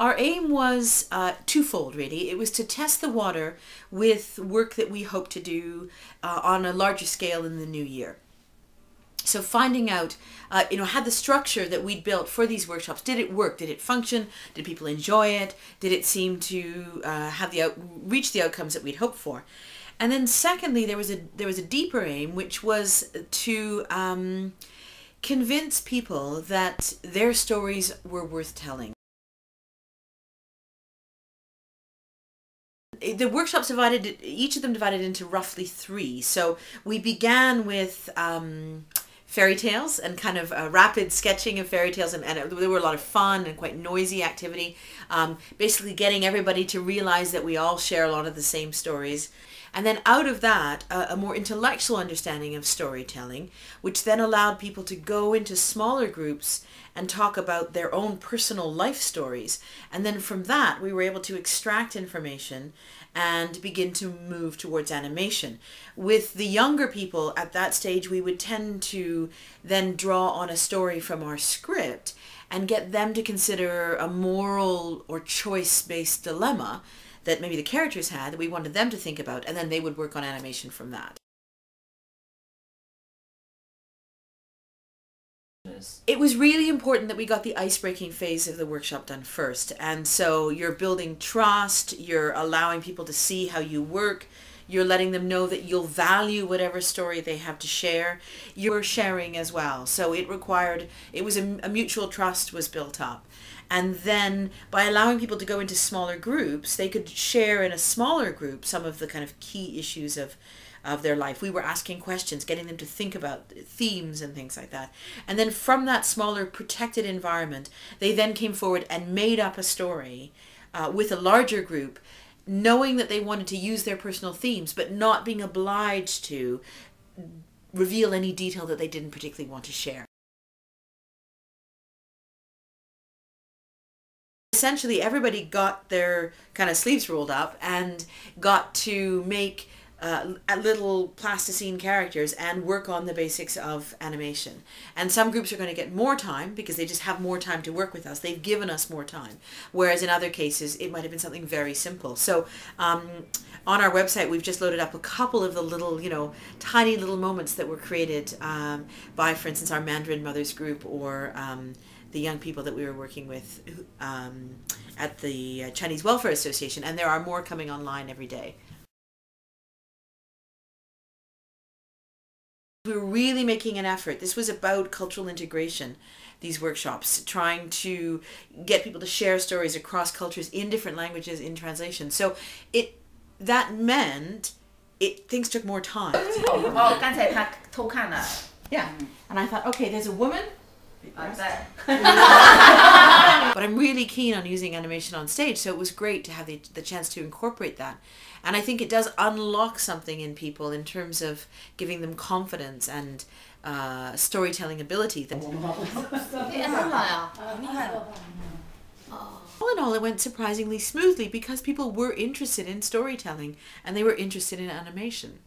Our aim was twofold, really. It was to test the water with work that we hope to do on a larger scale in the new year. So finding out, had the structure that we'd built for these workshops, did it work? Did it function? Did people enjoy it? Did it seem to reach the outcomes that we'd hoped for? And then secondly, there was a deeper aim, which was to convince people that their stories were worth telling. The workshops each of them divided into roughly 3. So we began with fairy tales and kind of rapid sketching of fairy tales, and there were a lot of fun and quite noisy activity, basically getting everybody to realize that we all share a lot of the same stories. And then out of that, a more intellectual understanding of storytelling, which then allowed people to go into smaller groups and talk about their own personal life stories. And then from that, we were able to extract information and begin to move towards animation. With the younger people at that stage, we would tend to then draw on a story from our script and get them to consider a moral or choice-based dilemma that maybe the characters had that we wanted them to think about, and then they would work on animation from that. It was really important that we got the ice-breaking phase of the workshop done first. And so you're building trust, you're allowing people to see how you work, you're letting them know that you'll value whatever story they have to share. You're sharing as well. So it was a mutual trust was built up. And then by allowing people to go into smaller groups, they could share in a smaller group some of the kind of key issues of their life. We were asking questions, getting them to think about themes and things like that. And then from that smaller protected environment, they then came forward and made up a story with a larger group, knowing that they wanted to use their personal themes, but not being obliged to reveal any detail that they didn't particularly want to share. Essentially, everybody got their kind of sleeves rolled up and got to make little plasticine characters and work on the basics of animation. And some groups are going to get more time because they just have more time to work with us. They've given us more time. Whereas in other cases, it might have been something very simple. So on our website, we've just loaded up a couple of the little, tiny little moments that were created by, for instance, our Mandarin Mothers group or the young people that we were working with at the Chinese Welfare Association. And there are more coming online every day. We were really making an effort. This was about cultural integration, these workshops, trying to get people to share stories across cultures in different languages in translation. So that meant things took more time. Oh, 刚才他偷看了. Yeah. And I thought, okay, there's a woman. But I'm really keen on using animation on stage, so it was great to have the chance to incorporate that. And I think it does unlock something in people in terms of giving them confidence and storytelling ability. All in all, it went surprisingly smoothly because people were interested in storytelling and they were interested in animation.